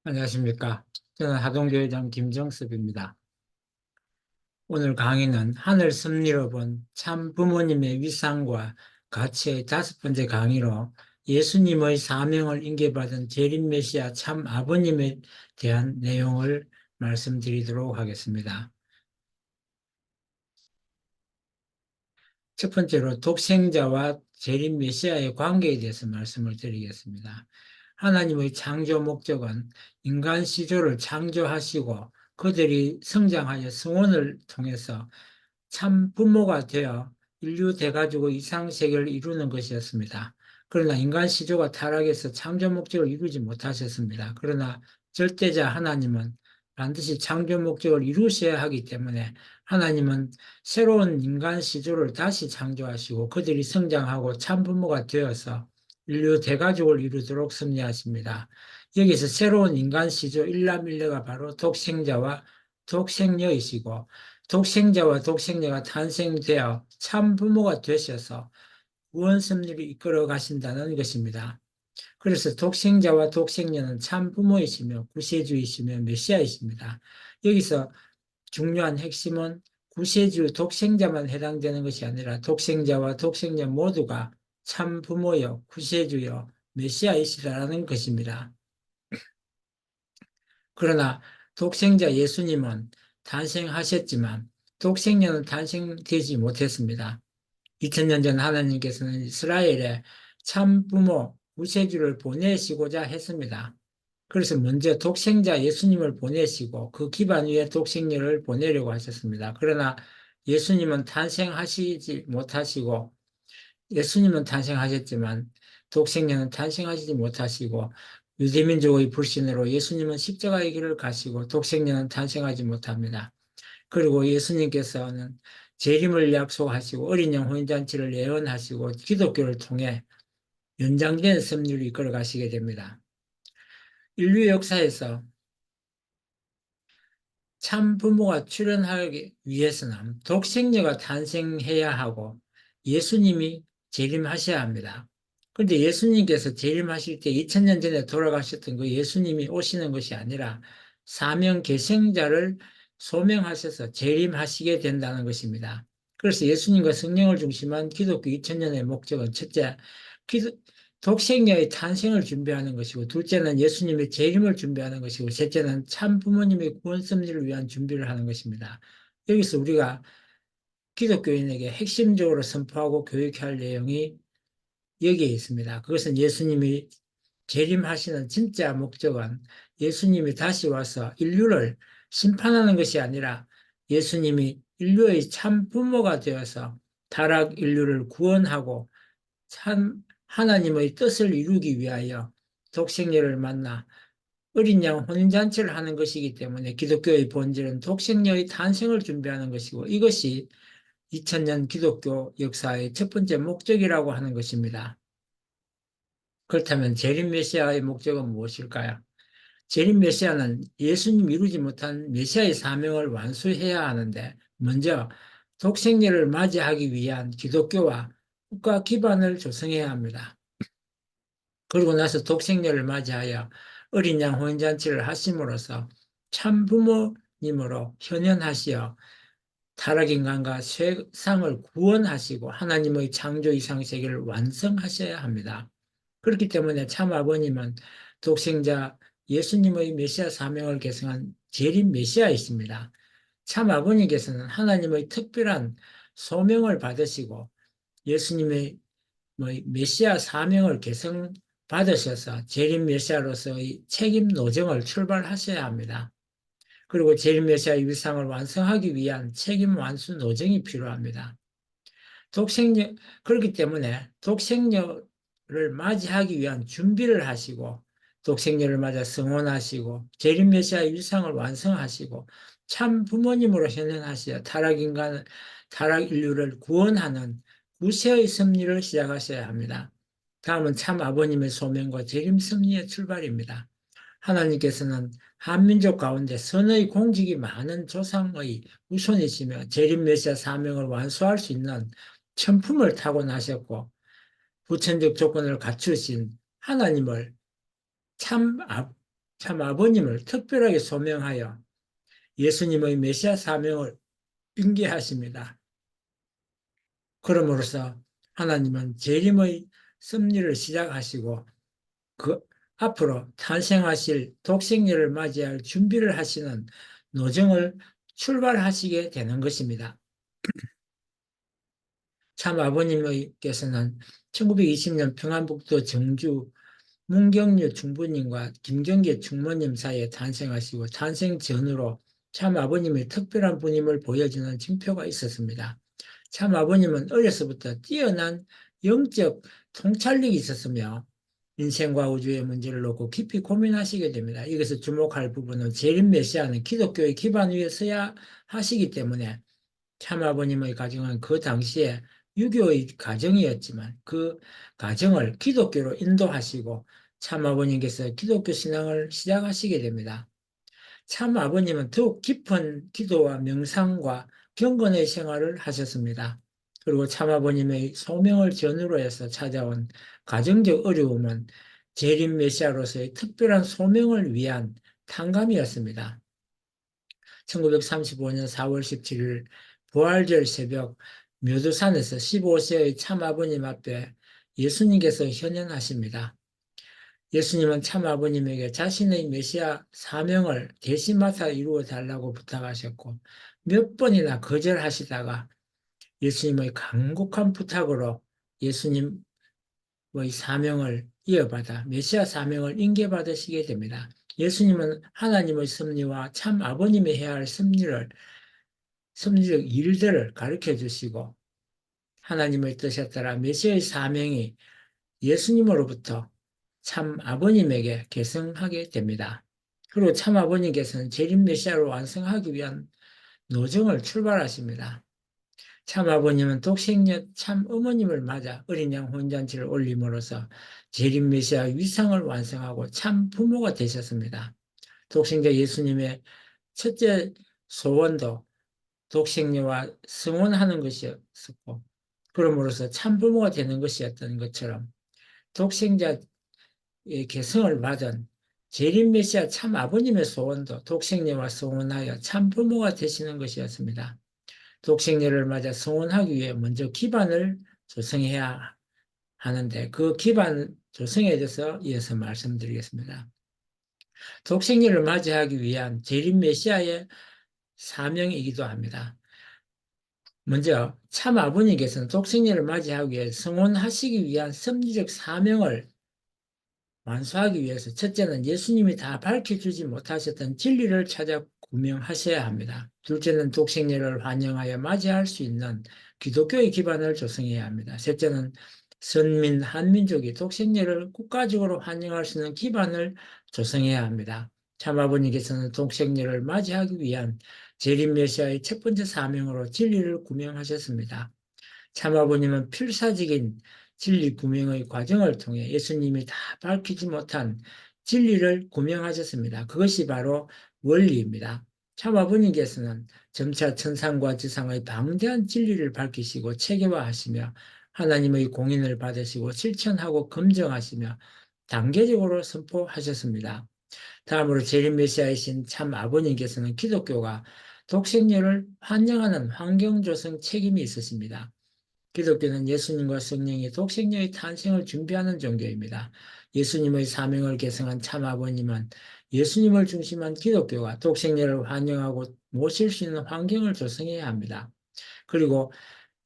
안녕하십니까. 저는 하동교회장 김정섭입니다. 오늘 강의는 하늘 섭리로 본 참 부모님의 위상과 가치의 다섯 번째 강의로 예수님의 사명을 인계받은 재림 메시아 참 아버님에 대한 내용을 말씀드리도록 하겠습니다. 첫 번째로 독생자와 재림 메시아의 관계에 대해서 말씀을 드리겠습니다. 하나님의 창조 목적은 인간 시조를 창조하시고 그들이 성장하여 성원을 통해서 참 부모가 되어 인류 대가족의 이상세계를 이루는 것이었습니다. 그러나 인간 시조가 타락해서 창조 목적을 이루지 못하셨습니다. 그러나 절대자 하나님은 반드시 창조 목적을 이루셔야 하기 때문에 하나님은 새로운 인간 시조를 다시 창조하시고 그들이 성장하고 참 부모가 되어서 인류 대가족을 이루도록 섭리하십니다. 여기서 새로운 인간 시조 일남일녀가 바로 독생자와 독생녀이시고 독생자와 독생녀가 탄생되어 참 부모가 되셔서 구원 섭리를 이끌어 가신다는 것입니다. 그래서 독생자와 독생녀는 참 부모이시며 구세주이시며 메시아이십니다. 여기서 중요한 핵심은 구세주 독생자만 해당되는 것이 아니라 독생자와 독생녀 모두가 참 부모여 구세주여 메시아이시라는 것입니다. 그러나 독생자 예수님은 탄생하셨지만 독생녀는 탄생되지 못했습니다. 2000년 전 하나님께서는 이스라엘에 참 부모 구세주를 보내시고자 했습니다. 그래서 먼저 독생자 예수님을 보내시고 그 기반 위에 독생녀를 보내려고 하셨습니다. 그러나 예수님은 탄생하시지 못하시고 예수님은 탄생하셨지만 독생녀는 탄생하시지 못하시고 유대민족의 불신으로 예수님은 십자가의 길을 가시고 독생녀는 탄생하지 못합니다. 그리고 예수님께서는 재림을 약속하시고 어린 양 혼인잔치를 예언하시고 기독교를 통해 연장된 섭리를 이끌어 가시게 됩니다. 인류 역사에서 참 부모가 출현하기 위해서는 독생녀가 탄생해야 하고 예수님이 재림하셔야 합니다. 그런데 예수님께서 재림하실 때 2000년 전에 돌아가셨던 그 예수님이 오시는 것이 아니라 사명 계승자를 소명하셔서 재림하시게 된다는 것입니다. 그래서 예수님과 성령을 중심한 기독교 2000년의 목적은 첫째, 독생녀의 탄생을 준비하는 것이고, 둘째는 예수님의 재림을 준비하는 것이고, 셋째는 참 부모님의 구원 섭리를 위한 준비를 하는 것입니다. 여기서 우리가 기독교인에게 핵심적으로 선포하고 교육해야 할 내용이 여기에 있습니다. 그것은 예수님이 재림하시는 진짜 목적은 예수님이 다시 와서 인류를 심판하는 것이 아니라 예수님이 인류의 참 부모가 되어서 타락 인류를 구원하고 참 하나님의 뜻을 이루기 위하여 독생녀를 만나 어린 양 혼인잔치를 하는 것이기 때문에 기독교의 본질은 독생녀의 탄생을 준비하는 것이고 이것이 2000년 기독교 역사의 첫 번째 목적이라고 하는 것입니다. 그렇다면 재림 메시아의 목적은 무엇일까요? 재림 메시아는 예수님 이루지 못한 메시아의 사명을 완수해야 하는데 먼저 독생녀를 맞이하기 위한 기독교와 국가 기반을 조성해야 합니다. 그리고 나서 독생녀를 맞이하여 어린 양 혼인잔치를 하심으로써 참 부모님으로 현현하시어 타락인간과 세상을 구원하시고 하나님의 창조 이상 세계를 완성하셔야 합니다. 그렇기 때문에 참 아버님은 독생자 예수님의 메시아 사명을 계승한 재림 메시아이십니다. 참 아버님께서는 하나님의 특별한 소명을 받으시고 예수님의 메시아 사명을 계승 받으셔서 재림 메시아로서의 책임 노정을 출발하셔야 합니다. 그리고 재림 메시아의 위상을 완성하기 위한 책임 완수 노정이 필요합니다. 독생녀, 그렇기 때문에 독생녀를 맞이하기 위한 준비를 하시고, 독생녀를 맞아 성원하시고, 재림 메시아의 일상을 완성하시고, 참 부모님으로 현현하시어 타락 인류를 구원하는 구세의 섭리를 시작하셔야 합니다. 다음은 참 아버님의 소명과 재림 섭리의 출발입니다. 하나님께서는 한민족 가운데 선의 공직이 많은 조상의 후손이시며 재림 메시아 사명을 완수할 수 있는 천품을 타고나셨고 부천적 조건을 갖추신 하나님을 참 참 아버님을 특별하게 소명하여 예수님의 메시아 사명을 인계하십니다. 그럼으로써 하나님은 재림의 섭리를 시작하시고 그 앞으로 탄생하실 독생녀를 맞이할 준비를 하시는 노정을 출발하시게 되는 것입니다. 참 아버님께서는 1920년 평안북도 정주 문경유 중부님과 김경계 중모님 사이에 탄생하시고 탄생 전으로 참 아버님의 특별한 분임을 보여주는 징표가 있었습니다. 참 아버님은 어려서부터 뛰어난 영적 통찰력이 있었으며 인생과 우주의 문제를 놓고 깊이 고민하시게 됩니다. 여기서 주목할 부분은 재림 메시아는 기독교의 기반 위에 서야 하시기 때문에 참 아버님의 가정은 그 당시에 유교의 가정이었지만 그 가정을 기독교로 인도하시고 참 아버님께서 기독교 신앙을 시작하시게 됩니다. 참 아버님은 더욱 깊은 기도와 명상과 경건의 생활을 하셨습니다. 그리고 참 아버님의 소명을 전후로 해서 찾아온 가정적 어려움은 재림 메시아로서의 특별한 소명을 위한 탕감이었습니다. 1935년 4월 17일 부활절 새벽 묘두산에서 15세의 참 아버님 앞에 예수님께서 현현하십니다. 예수님은 참 아버님에게 자신의 메시아 사명을 대신 맡아 이루어 달라고 부탁하셨고 몇 번이나 거절하시다가 예수님의 간곡한 부탁으로 예수님의 사명을 이어받아 메시아 사명을 인계받으시게 됩니다. 예수님은 하나님의 섭리와 참 아버님이 해야 할 섭리적 일들을 가르쳐 주시고 하나님의 뜻에 따라 메시아의 사명이 예수님으로부터 참 아버님에게 계승하게 됩니다. 그리고 참 아버님께서는 재림 메시아를 완성하기 위한 노정을 출발하십니다. 참 아버님은 독생녀 참 어머님을 맞아 어린 양 혼잔치를 올림으로써 재림 메시아 위상을 완성하고 참 부모가 되셨습니다. 독생자 예수님의 첫째 소원도 독생녀와 성혼하는 것이었고 그러므로서 참 부모가 되는 것이었던 것처럼 독생자의 계승을 받은 재림 메시아 참 아버님의 소원도 독생녀와 성혼하여 참 부모가 되시는 것이었습니다. 독생녀를 맞아 성혼하기 위해 먼저 기반을 조성해야 하는데 그 기반 조성에 대해서 이어서 말씀드리겠습니다. 독생녀를 맞이하기 위한 재림 메시아의 사명이기도 합니다. 먼저 참 아버님께서는 독생녀를 맞이하기 위해 성혼하시기 위한 섭리적 사명을 완수하기 위해서 첫째는 예수님이 다 밝혀주지 못하셨던 진리를 찾아 구명하셔야 합니다. 둘째는 독생녀를 환영하여 맞이할 수 있는 기독교의 기반을 조성해야 합니다. 셋째는 선민, 한민족이 독생녀를 국가적으로 환영할 수 있는 기반을 조성해야 합니다. 참 아버님께서는 독생녀를 맞이하기 위한 재림 메시아의 첫 번째 사명으로 진리를 구명하셨습니다. 참 아버님은 필사적인 진리 구명의 과정을 통해 예수님이 다 밝히지 못한 진리를 구명하셨습니다. 그것이 바로 원리입니다. 참 아버님께서는 점차 천상과 지상의 방대한 진리를 밝히시고 체계화하시며 하나님의 공인을 받으시고 실천하고 검증하시며 단계적으로 선포하셨습니다. 다음으로 재림 메시아이신 참 아버님께서는 기독교가 독생녀를 환영하는 환경 조성 책임이 있으십니다. 기독교는 예수님과 성령이 독생녀의 탄생을 준비하는 종교입니다. 예수님의 사명을 계승한 참 아버님은 예수님을 중심한 기독교가 독생녀를 환영하고 모실 수 있는 환경을 조성해야 합니다. 그리고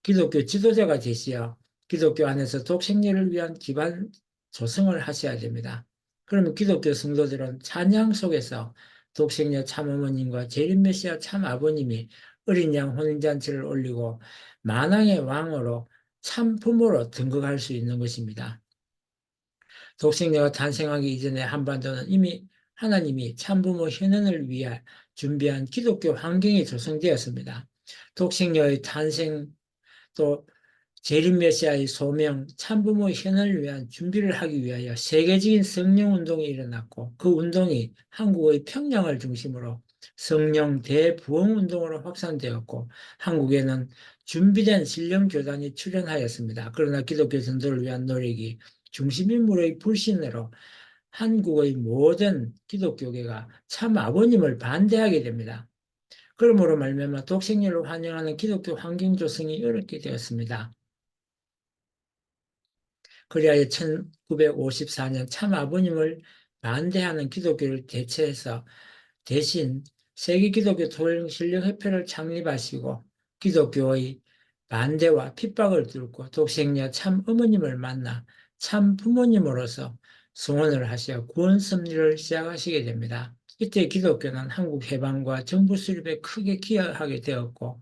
기독교 지도자가 되시어 기독교 안에서 독생녀를 위한 기반 조성을 하셔야 됩니다. 그러면 기독교 성도들은 찬양 속에서 독생녀 참어머님과 재림 메시아 참 아버님이 어린 양 혼인잔치를 올리고 만왕의 왕으로 참 부모로 등극할 수 있는 것입니다. 독생녀가 탄생하기 이전에 한반도는 이미 하나님이 참부모 현현을 위해 준비한 기독교 환경이 조성되었습니다. 독생녀의 탄생 또 재림 메시아의 소명, 참부모 현을 위한 준비를 하기 위하여 세계적인 성령 운동이 일어났고 그 운동이 한국의 평양을 중심으로 성령 대부흥 운동으로 확산되었고 한국에는 준비된 신령 교단이 출현하였습니다. 그러나 기독교 전도를 위한 노력이 중심 인물의 불신으로 한국의 모든 기독교계가 참 아버님을 반대하게 됩니다. 그러므로 말미암아 독생녀를 환영하는 기독교 환경 조성이 어렵게 되었습니다. 그리하여 1954년 참 아버님을 반대하는 기독교를 대체해서 대신 세계기독교 통일신령협회를 창립하시고 기독교의 반대와 핍박을 뚫고 독생녀 참 어머님을 만나 참 부모님으로서 성원을 하시어 구원 섭리를 시작하시게 됩니다. 이때 기독교는 한국 해방과 정부 수립에 크게 기여하게 되었고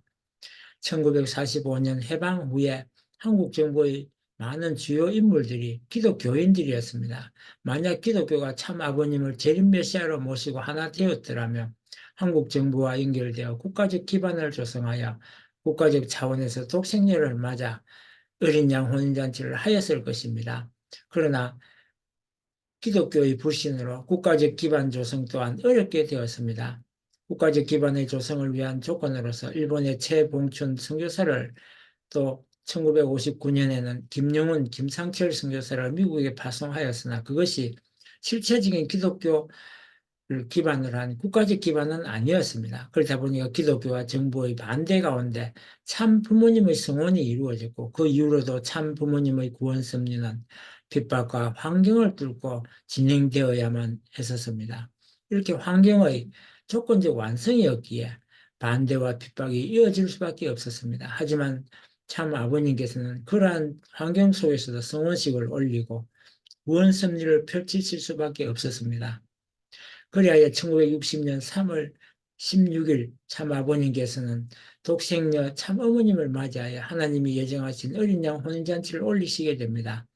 1945년 해방 후에 한국 정부의 많은 주요 인물들이 기독교인들이었습니다. 만약 기독교가 참 아버님을 재림 메시아로 모시고 하나 되었더라면 한국 정부와 연결되어 국가적 기반을 조성하여 국가적 차원에서 독생녀를 맞아 어린 양 혼인잔치를 하였을 것입니다. 그러나 기독교의 불신으로 국가적 기반 조성 또한 어렵게 되었습니다. 국가적 기반의 조성을 위한 조건으로서 일본의 최봉춘 선교사를 또 1959년에는 김영훈, 김상철 선교사를 미국에 파송하였으나 그것이 실체적인 기독교를 기반으로 한 국가적 기반은 아니었습니다. 그러다 보니까 기독교와 정부의 반대 가운데 참 부모님의 성원이 이루어졌고 그 이후로도 참 부모님의 구원 섭리는 핍박과 환경을 뚫고 진행되어야만 했었습니다. 이렇게 환경의 조건적 완성이었기에 반대와 핍박이 이어질 수밖에 없었습니다. 하지만 참 아버님께서는 그러한 환경 속에서도 성원식을 올리고 구원 섭리를 펼치실 수밖에 없었습니다. 그리하여 1960년 3월 16일 참 아버님께서는 독생녀 참 어머님을 맞이하여 하나님이 예정하신 어린 양 혼인잔치를 올리시게 됩니다.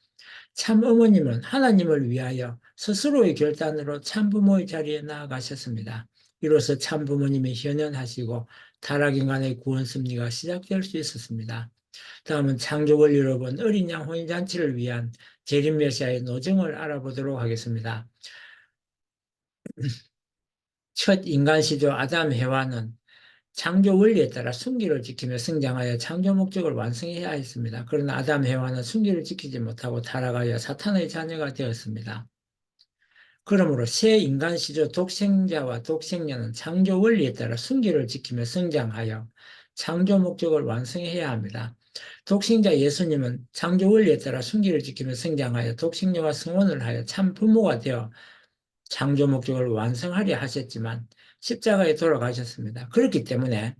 참 어머님은 하나님을 위하여 스스로의 결단으로 참 부모의 자리에 나아가셨습니다. 이로써 참 부모님이 현현하시고 타락인간의 구원 섭리가 시작될 수 있었습니다. 다음은 창조 원리로 본 어린 양 혼인잔치를 위한 재림 메시아의 노정을 알아보도록 하겠습니다. 첫 인간 시조 아담 해와는 창조 원리에 따라 순기를 지키며 성장하여 창조 목적을 완성해야 했습니다. 그러나 아담 해와는 순기를 지키지 못하고 타락하여 사탄의 자녀가 되었습니다. 그러므로 새 인간 시조 독생자와 독생녀는 창조 원리에 따라 순기를 지키며 성장하여 창조 목적을 완성해야 합니다. 독생자 예수님은 창조 원리에 따라 순기를 지키며 성장하여 독생녀와 성혼을 하여 참 부모가 되어 창조 목적을 완성하려 하셨지만 십자가에 돌아가셨습니다. 그렇기 때문에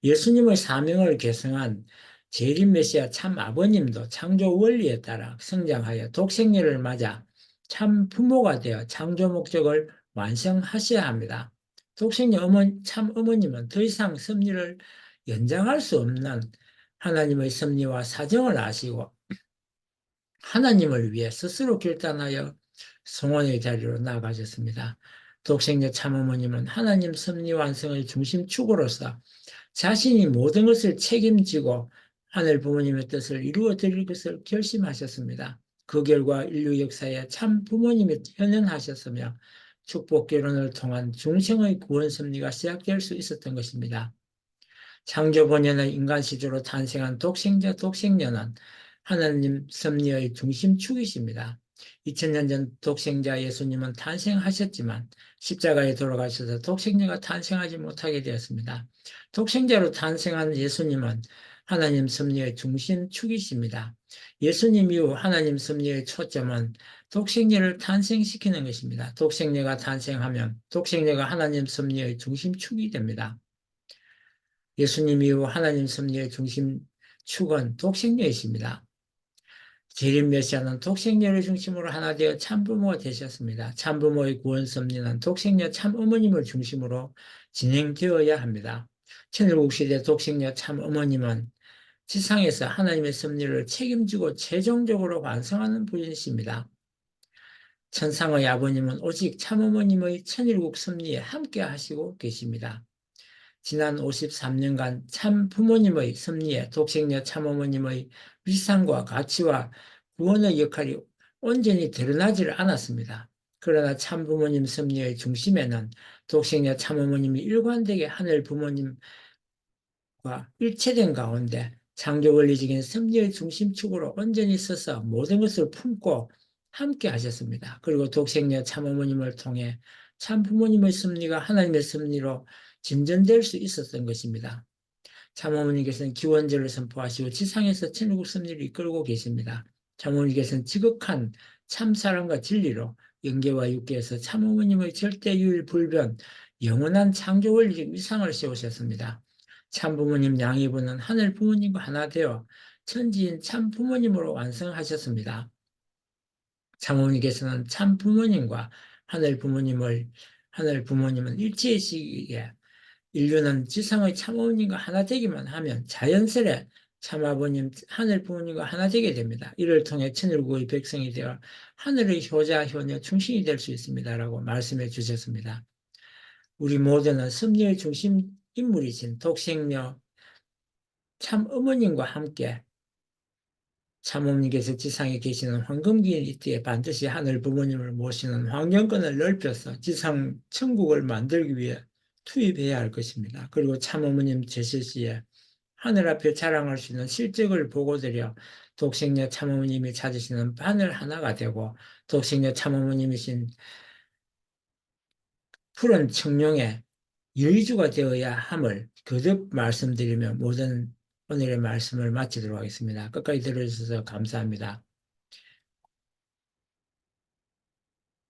예수님의 사명을 계승한 재림 메시아 참 아버님도 창조 원리에 따라 성장하여 독생녀를 맞아 참 부모가 되어 창조 목적을 완성하셔야 합니다. 독생녀 참 어머님은 더 이상 섭리를 연장할 수 없는 하나님의 섭리와 사정을 아시고 하나님을 위해 스스로 결단하여 성원의 자리로 나아가셨습니다. 독생녀 참어머님은 하나님 섭리 완성의 중심축으로서 자신이 모든 것을 책임지고 하늘 부모님의 뜻을 이루어 드릴 것을 결심하셨습니다. 그 결과 인류 역사에 참 부모님이 현현하셨으며 축복 결혼을 통한 중생의 구원 섭리가 시작될 수 있었던 것입니다. 창조 본연의 인간 시조로 탄생한 독생자 독생녀는 하나님 섭리의 중심축이십니다. 2000년 전 독생자 예수님은 탄생하셨지만 십자가에 돌아가셔서 독생녀가 탄생하지 못하게 되었습니다. 독생자로 탄생한 예수님은 하나님 섭리의 중심축이십니다. 예수님 이후 하나님 섭리의 초점은 독생녀를 탄생시키는 것입니다. 독생녀가 탄생하면 독생녀가 하나님 섭리의 중심축이 됩니다. 예수님 이후 하나님 섭리의 중심축은 독생녀이십니다. 재림 메시아는 독생녀를 중심으로 하나 되어 참부모가 되셨습니다. 참부모의 구원 섭리는 독생녀 참어머님을 중심으로 진행되어야 합니다. 천일국시대 독생녀 참어머님은 지상에서 하나님의 섭리를 책임지고 최종적으로 완성하는 분이십니다. 천상의 아버님은 오직 참어머님의 천일국 섭리에 함께 하시고 계십니다. 지난 53년간 참 부모님의 섭리에 독생녀 참어머님의 위상과 가치와 구원의 역할이 온전히 드러나지를 않았습니다. 그러나 참 부모님 섭리의 중심에는 독생녀 참어머님이 일관되게 하늘 부모님과 일체된 가운데 창조 원리적인 섭리의 중심축으로 온전히 서서 모든 것을 품고 함께 하셨습니다. 그리고 독생녀 참어머님을 통해 참 부모님의 섭리가 하나님의 섭리로 진전될 수 있었던 것입니다. 참어머니께서는 기원절을 선포하시고 지상에서 천국 섭리를 이끌고 계십니다. 참어머니께서는 지극한 참사랑과 진리로 영계와 육계에서 참어머님의 절대유일 불변, 영원한 창조 원리적 위상을 세우셨습니다. 참부모님 양이분은 하늘 부모님과 하나 되어 천지인 참부모님으로 완성하셨습니다. 참어머니께서는 참부모님과 하늘 부모님은 일체의 시기에 인류는 지상의 참어머님과 하나 되기만 하면 자연스레 참아버님, 하늘 부모님과 하나 되게 됩니다. 이를 통해 천일국의 백성이 되어 하늘의 효자, 효녀, 충신이 될 수 있습니다라고 말씀해 주셨습니다. 우리 모두는 섭리의 중심 인물이신 독생녀 참 어머님과 함께 참어머니께서 지상에 계시는 황금기인 이때에 반드시 하늘 부모님을 모시는 환경권을 넓혀서 지상 천국을 만들기 위해 투입해야 할 것입니다. 그리고 참어머님 제실 시에 하늘 앞에 자랑할 수 있는 실적을 보고드려 독생녀 참어머님이 찾으시는 바늘 하나가 되고 독생녀 참어머님이신 푸른 청룡의 여의주가 되어야 함을 거듭 말씀드리며 모든 오늘의 말씀을 마치도록 하겠습니다. 끝까지 들어주셔서 감사합니다.